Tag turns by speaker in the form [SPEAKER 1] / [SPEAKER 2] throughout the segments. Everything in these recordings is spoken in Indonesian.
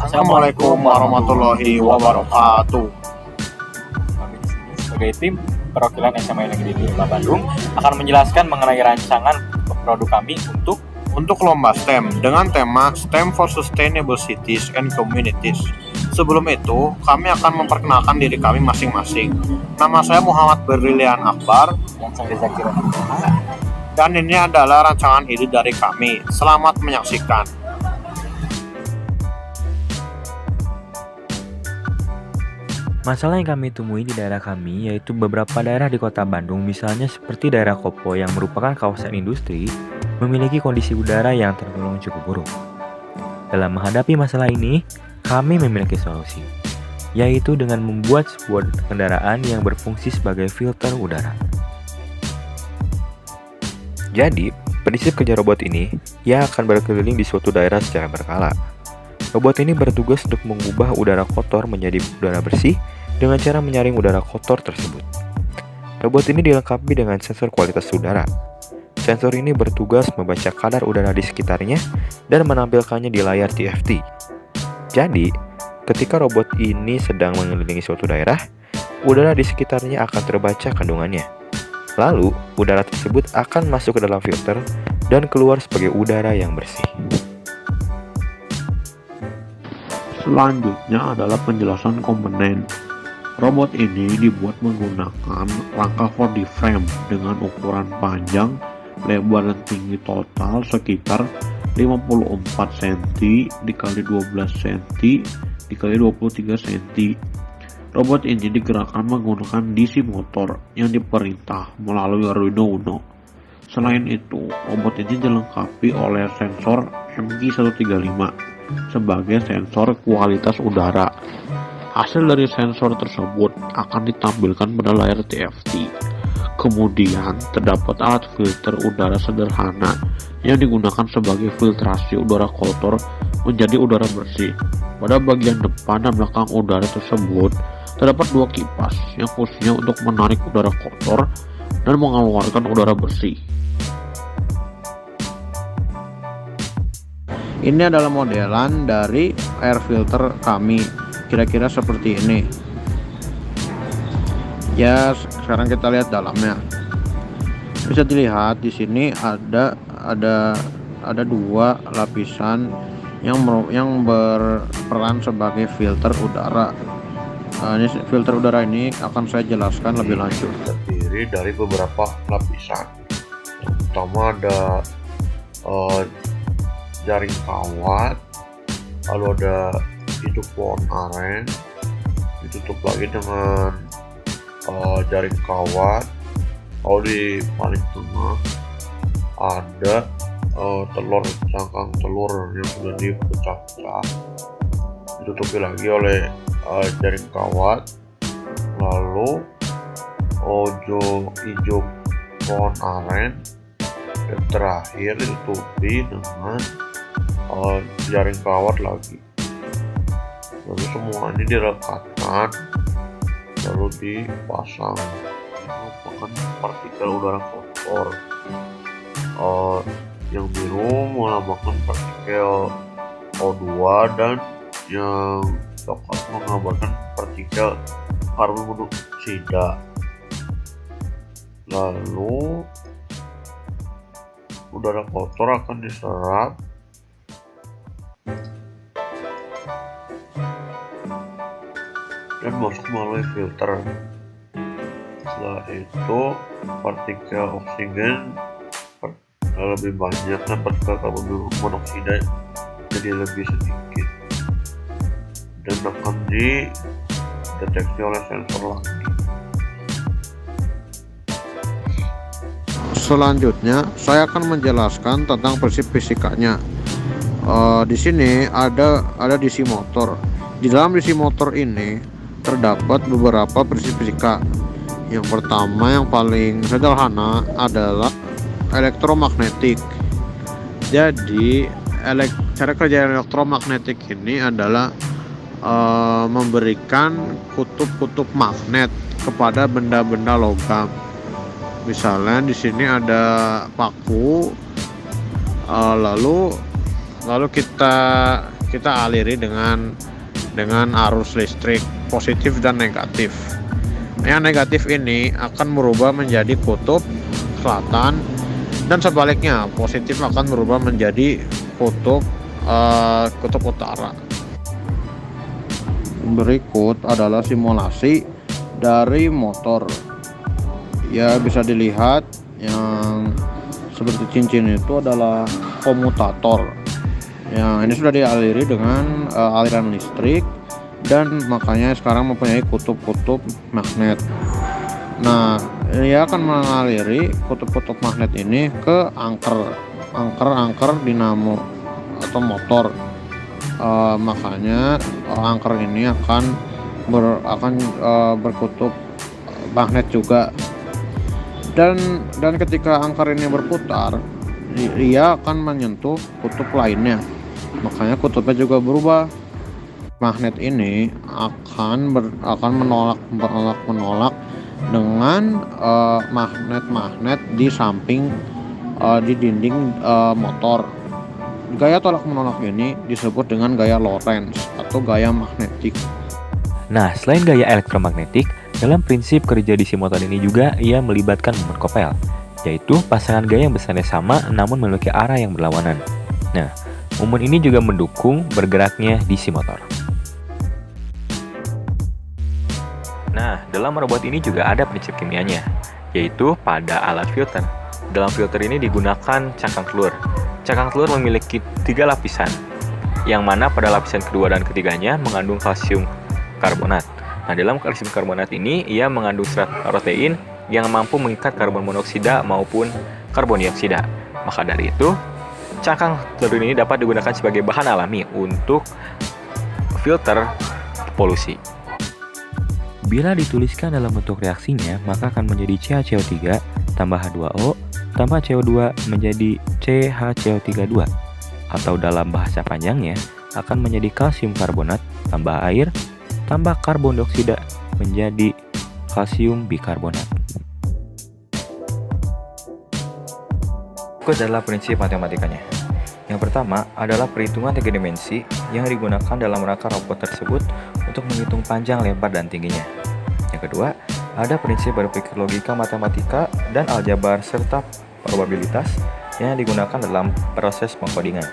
[SPEAKER 1] Assalamualaikum warahmatullahi wabarakatuh.
[SPEAKER 2] Kami di sini sebagai tim perwakilan SMA Negeri 5 Bandung akan menjelaskan mengenai rancangan produk kami
[SPEAKER 1] Untuk lomba STEM dengan tema STEM for Sustainable Cities and Communities. Sebelum itu, kami akan memperkenalkan diri kami masing-masing. Nama saya Muhammad Berlian Akbar,
[SPEAKER 2] yang saya Zakira.
[SPEAKER 1] dan ini adalah rancangan ide dari kami. Selamat menyaksikan.
[SPEAKER 3] Masalah yang kami temui di daerah kami yaitu beberapa daerah di kota Bandung, misalnya seperti daerah Kopo yang merupakan kawasan industri, memiliki kondisi udara yang tergolong cukup buruk. Dalam menghadapi masalah ini, kami memiliki solusi, yaitu dengan membuat sebuah kendaraan yang berfungsi sebagai filter udara. Jadi, prinsip kerja robot ini, ia akan berkeliling di suatu daerah secara berkala. Robot ini bertugas untuk mengubah udara kotor menjadi udara bersih dengan cara menyaring udara kotor tersebut. Robot ini dilengkapi dengan sensor kualitas udara. Sensor ini bertugas membaca kadar udara di sekitarnya dan menampilkannya di layar TFT. Jadi, ketika robot ini sedang mengelilingi suatu daerah, udara di sekitarnya akan terbaca kandungannya. Lalu, udara tersebut akan masuk ke dalam filter dan keluar sebagai udara yang bersih.
[SPEAKER 1] Selanjutnya adalah penjelasan komponen. Robot ini dibuat menggunakan rangka 4D frame dengan ukuran panjang, lebar dan tinggi total sekitar 54 cm dikali 12 cm dikali 23 cm. Robot ini digerakkan menggunakan DC motor yang diperintah melalui Arduino Uno. Selain itu, robot ini dilengkapi oleh sensor MG135 sebagai sensor kualitas udara. Hasil dari sensor tersebut akan ditampilkan pada layar TFT. Kemudian terdapat alat filter udara sederhana yang digunakan sebagai filtrasi udara kotor menjadi udara bersih. Pada bagian depan dan belakang udara tersebut terdapat dua kipas yang fungsinya untuk menarik udara kotor dan mengeluarkan udara bersih. Ini adalah modelan dari air filter kami, kira-kira seperti ini. Ya, sekarang kita lihat dalamnya. Bisa dilihat di sini ada dua lapisan yang berperan sebagai filter udara. Ini filter udara ini akan saya jelaskan lebih lanjut.
[SPEAKER 4] Terdiri dari beberapa lapisan. Yang pertama ada jaring kawat, lalu ada hidup pohon aren, ditutup lagi dengan jaring kawat. Lalu di paling tengah ada cangkang telur yang sudah dipecah-pecah, ditutupi lagi oleh jaring kawat. Lalu hijau pohon aren, dan terakhir ditutupi dengan jaring kawat lagi. Lalu semua ini direkatkan lalu dipasang. Ini merupakan partikel udara kotor. Yang biru melambangkan partikel O2 dan yang coklat menggambarkan partikel karbon monoksida. Lalu udara kotor akan diserap dan masuk melalui filter. Setelah itu partikel oksigen lebih banyak dan partikel karbon monoksida jadi lebih sedikit dan akan dideteksi oleh sensor lagi.
[SPEAKER 1] Selanjutnya, saya akan menjelaskan tentang prinsip fisikanya. Di sini ada DC motor. Di dalam DC motor ini terdapat beberapa prinsip fisika. Yang pertama, yang paling sederhana adalah elektromagnetik. Jadi, cara kerja elektromagnetik ini adalah memberikan kutub-kutub magnet kepada benda-benda logam. Misalnya di sini ada paku, lalu kita kita aliri dengan arus listrik positif dan negatif. Yang negatif ini akan merubah menjadi kutub selatan dan sebaliknya, positif akan berubah menjadi kutub utara. Berikut adalah simulasi dari motor. Ya, bisa dilihat yang seperti cincin itu adalah komutator. Yang ini sudah dialiri dengan aliran listrik dan makanya sekarang mempunyai kutub-kutub magnet. Nah, ia akan mengaliri kutub-kutub magnet ini ke angker dinamo atau motor. Makanya angker ini akan berkutub magnet juga. Dan ketika angker ini berputar, ia akan menyentuh kutub lainnya. Makanya kutubnya juga berubah. Magnet ini akan menolak dengan magnet-magnet di samping di dinding motor. Gaya tolak menolak ini disebut dengan gaya Lorentz atau gaya magnetik.
[SPEAKER 3] Nah, selain gaya elektromagnetik, dalam prinsip kerja DC motor ini juga ia melibatkan momen kopel, yaitu pasangan gaya yang besarnya sama namun memiliki arah yang berlawanan. Nah, momen ini juga mendukung bergeraknya DC motor. Nah, dalam robot ini juga ada prinsip kimianya, yaitu pada alat filter. Dalam filter ini digunakan cangkang telur. Cangkang telur memiliki 3 lapisan, yang mana pada lapisan kedua dan ketiganya mengandung kalsium karbonat. Nah, dalam kalsium karbonat ini, ia mengandung serat protein yang mampu mengikat karbon monoksida maupun karbon dioksida. Maka dari itu, cangkang telur ini dapat digunakan sebagai bahan alami untuk filter polusi. Bila dituliskan dalam bentuk reaksinya, maka akan menjadi CaCO3 tambah H2O tambah CO2 menjadi CaCO32, atau dalam bahasa panjangnya akan menjadi kalsium karbonat tambah air tambah karbon dioksida menjadi kalsium bikarbonat. Berikut adalah prinsip matematikanya. Yang pertama adalah perhitungan 3 dimensi yang digunakan dalam rangka robot tersebut untuk menghitung panjang, lebar, dan tingginya. Yang kedua, ada prinsip berpikir logika matematika dan aljabar serta probabilitas yang digunakan dalam proses pengkodingan.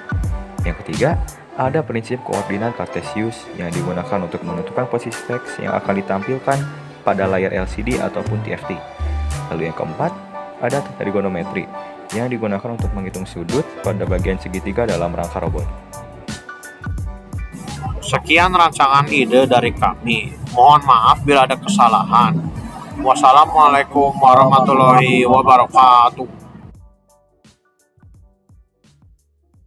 [SPEAKER 3] Yang ketiga, ada prinsip koordinat Cartesius yang digunakan untuk menentukan posisi teks yang akan ditampilkan pada layar LCD ataupun TFT. Lalu yang keempat, ada trigonometri yang digunakan untuk menghitung sudut pada bagian segitiga dalam rangka robot.
[SPEAKER 1] Sekian rancangan ide dari kami. Mohon maaf bila ada kesalahan. Wassalamualaikum warahmatullahi wabarakatuh.